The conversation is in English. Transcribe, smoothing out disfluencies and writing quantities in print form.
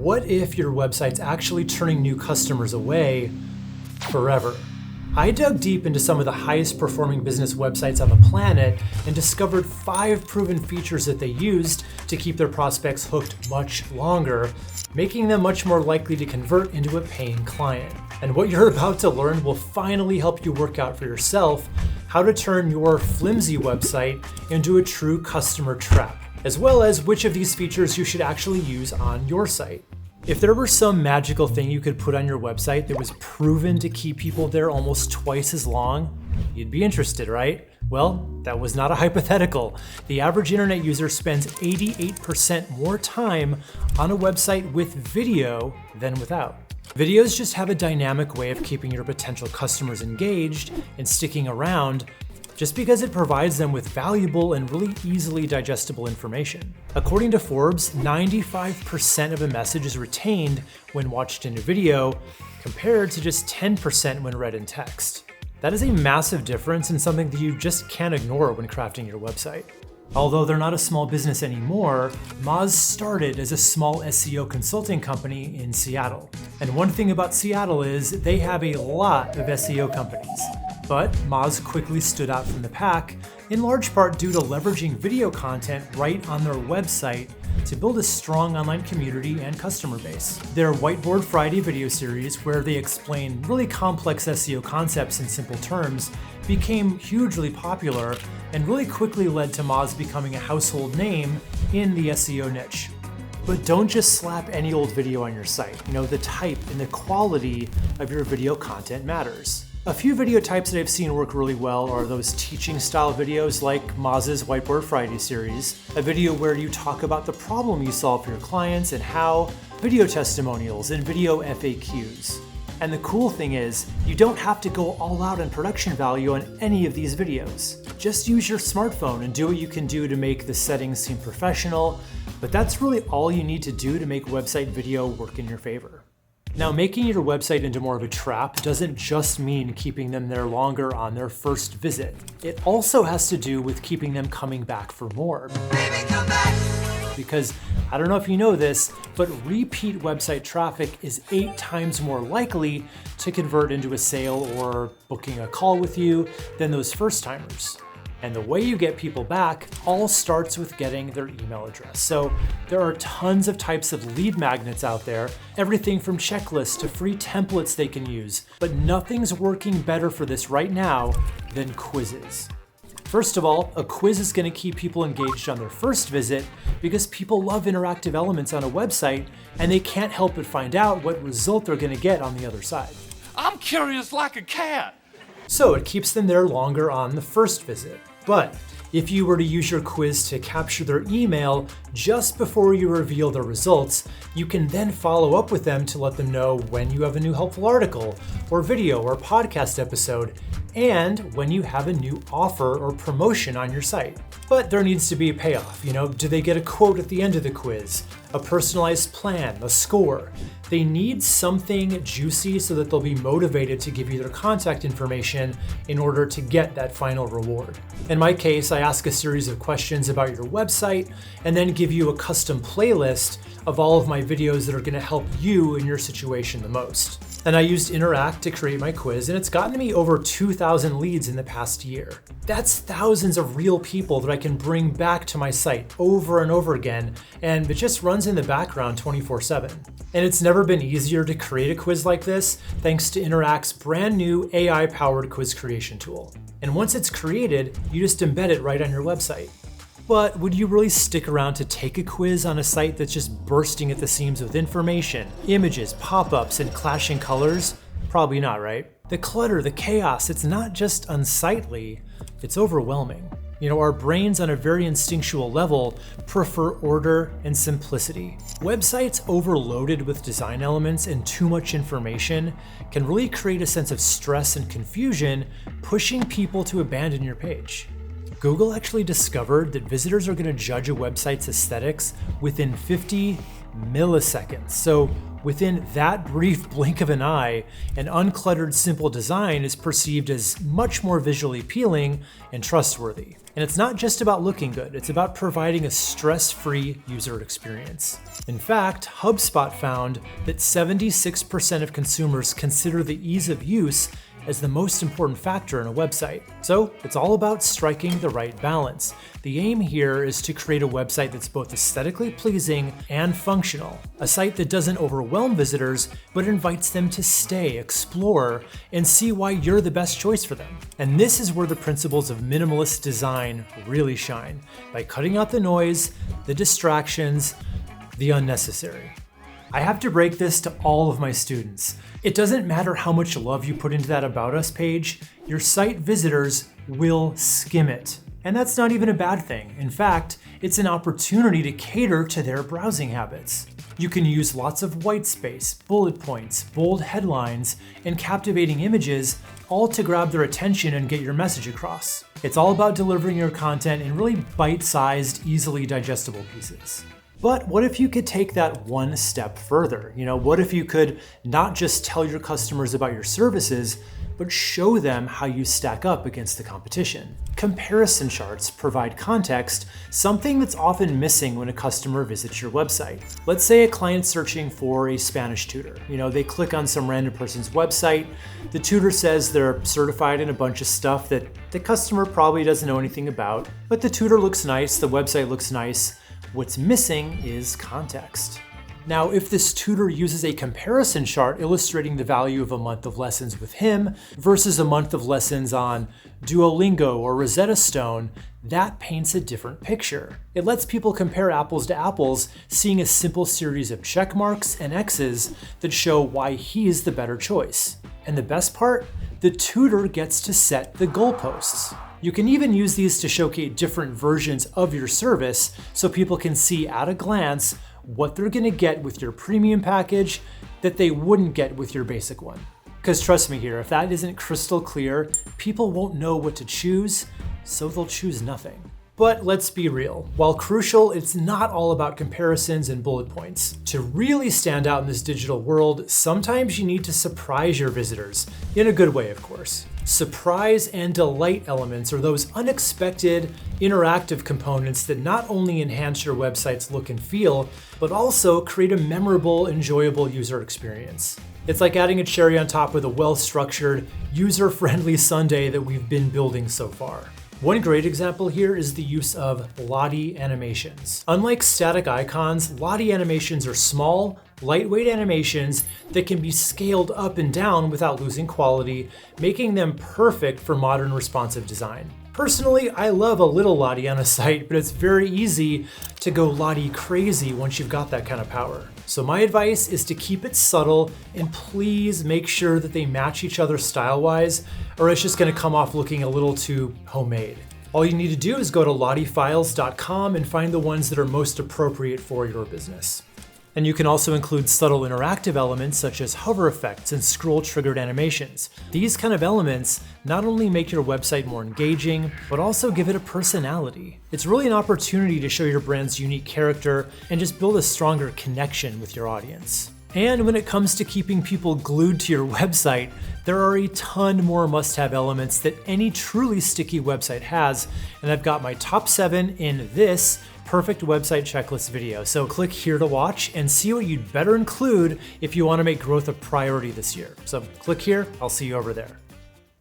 what if your website's actually turning new customers away forever? I dug deep into some of the highest performing business websites on the planet and discovered 5 proven features that they used to keep their prospects hooked much longer, making them much more likely to convert into a paying client. And what you're about to learn will finally help you work out for yourself how to turn your flimsy website into a true customer trap, as well as which of these features you should actually use on your site. If there were some magical thing you could put on your website that was proven to keep people there almost twice as long, you'd be interested, right? Well, that was not a hypothetical. The average internet user spends 88% more time on a website with video than without. Videos just have a dynamic way of keeping your potential customers engaged and sticking around, just because it provides them with valuable and really easily digestible information. According to Forbes, 95% of a message is retained when watched in a video, compared to just 10% when read in text. That is a massive difference and something that you just can't ignore when crafting your website. Although they're not a small business anymore, Moz started as a small SEO consulting company in Seattle. And one thing about Seattle is they have a lot of SEO companies. But Moz quickly stood out from the pack, in large part due to leveraging video content right on their website to build a strong online community and customer base. Their Whiteboard Friday video series, where they explain really complex SEO concepts in simple terms, became hugely popular and really quickly led to Moz becoming a household name in the SEO niche. But don't just slap any old video on your site. The type and the quality of your video content matters. A few video types that I've seen work really well are those teaching style videos like Moz's Whiteboard Friday series, a video where you talk about the problem you solve for your clients and how, video testimonials and video FAQs. And the cool thing is, you don't have to go all out on production value on any of these videos. Just use your smartphone and do what you can do to make the settings seem professional, but that's really all you need to do to make website video work in your favor. Now, making your website into more of a trap doesn't just mean keeping them there longer on their first visit. It also has to do with keeping them coming back for more. Baby, come back! Because I don't know if you know this, but repeat website traffic is 8 times more likely to convert into a sale or booking a call with you than those first timers. And the way you get people back all starts with getting their email address. So there are tons of types of lead magnets out there, everything from checklists to free templates they can use, but nothing's working better for this right now than quizzes. First of all, a quiz is going to keep people engaged on their first visit because people love interactive elements on a website and they can't help but find out what result they're going to get on the other side. I'm curious like a cat. So it keeps them there longer on the first visit. But if you were to use your quiz to capture their email just before you reveal their results, you can then follow up with them to let them know when you have a new helpful article or video or podcast episode, and when you have a new offer or promotion on your site. But there needs to be a payoff. Do they get a quote at the end of the quiz, a personalized plan, a score? They need something juicy so that they'll be motivated to give you their contact information in order to get that final reward. In my case, I ask a series of questions about your website and then give you a custom playlist of all of my videos that are going to help you in your situation the most. And I used Interact to create my quiz, and it's gotten me over 2,000 leads in the past year. That's thousands of real people that I can bring back to my site over and over again, and it just runs in the background 24/7. And it's never been easier to create a quiz like this thanks to Interact's brand new AI-powered quiz creation tool. And once it's created, you just embed it right on your website. But would you really stick around to take a quiz on a site that's just bursting at the seams with information, images, pop-ups, and clashing colors? Probably not, right? The clutter, the chaos, it's not just unsightly, it's overwhelming. Our brains on a very instinctual level prefer order and simplicity. Websites overloaded with design elements and too much information can really create a sense of stress and confusion, pushing people to abandon your page. Google actually discovered that visitors are going to judge a website's aesthetics within 50 milliseconds. So Within that brief blink of an eye, an uncluttered, simple design is perceived as much more visually appealing and trustworthy. And it's not just about looking good, it's about providing a stress-free user experience. In fact, HubSpot found that 76% of consumers consider the ease of use as the most important factor in a website. So it's all about striking the right balance. The aim here is to create a website that's both aesthetically pleasing and functional. A site that doesn't overwhelm visitors, but invites them to stay, explore, and see why you're the best choice for them. And this is where the principles of minimalist design really shine, by cutting out the noise, the distractions, the unnecessary. I have to break this to all of my students. It doesn't matter how much love you put into that About Us page, your site visitors will skim it. And that's not even a bad thing. In fact, it's an opportunity to cater to their browsing habits. You can use lots of white space, bullet points, bold headlines, and captivating images, all to grab their attention and get your message across. It's all about delivering your content in really bite-sized, easily digestible pieces. But what if you could take that one step further? What if you could not just tell your customers about your services, but show them how you stack up against the competition? Comparison charts provide context, something that's often missing when a customer visits your website. Let's say a client's searching for a Spanish tutor. They click on some random person's website. The tutor says they're certified in a bunch of stuff that the customer probably doesn't know anything about, but the tutor looks nice, the website looks nice. What's missing is context. Now, if this tutor uses a comparison chart illustrating the value of a month of lessons with him versus a month of lessons on Duolingo or Rosetta Stone, that paints a different picture. It lets people compare apples to apples, seeing a simple series of check marks and X's that show why he's the better choice. And the best part? The tutor gets to set the goalposts. You can even use these to showcase different versions of your service so people can see at a glance what they're gonna get with your premium package that they wouldn't get with your basic one. Because trust me here, if that isn't crystal clear, people won't know what to choose, so they'll choose nothing. But let's be real. While crucial, it's not all about comparisons and bullet points. To really stand out in this digital world, sometimes you need to surprise your visitors, in a good way, of course. Surprise and delight elements are those unexpected, interactive components that not only enhance your website's look and feel, but also create a memorable, enjoyable user experience. It's like adding a cherry on top of the well-structured, user-friendly sundae that we've been building so far. One great example here is the use of Lottie animations. Unlike static icons, Lottie animations are small, lightweight animations that can be scaled up and down without losing quality, making them perfect for modern responsive design. Personally, I love a little Lottie on a site, but it's very easy to go Lottie crazy once you've got that kind of power. So my advice is to keep it subtle and please make sure that they match each other style-wise, or it's just gonna come off looking a little too homemade. All you need to do is go to lottiefiles.com and find the ones that are most appropriate for your business. And you can also include subtle interactive elements such as hover effects and scroll-triggered animations. These kind of elements not only make your website more engaging, but also give it a personality. It's really an opportunity to show your brand's unique character and just build a stronger connection with your audience. And when it comes to keeping people glued to your website, there are a ton more must-have elements that any truly sticky website has, and I've got my top 7 in this perfect website checklist video. So click here to watch and see what you'd better include if you want to make growth a priority this year. So click here, I'll see you over there.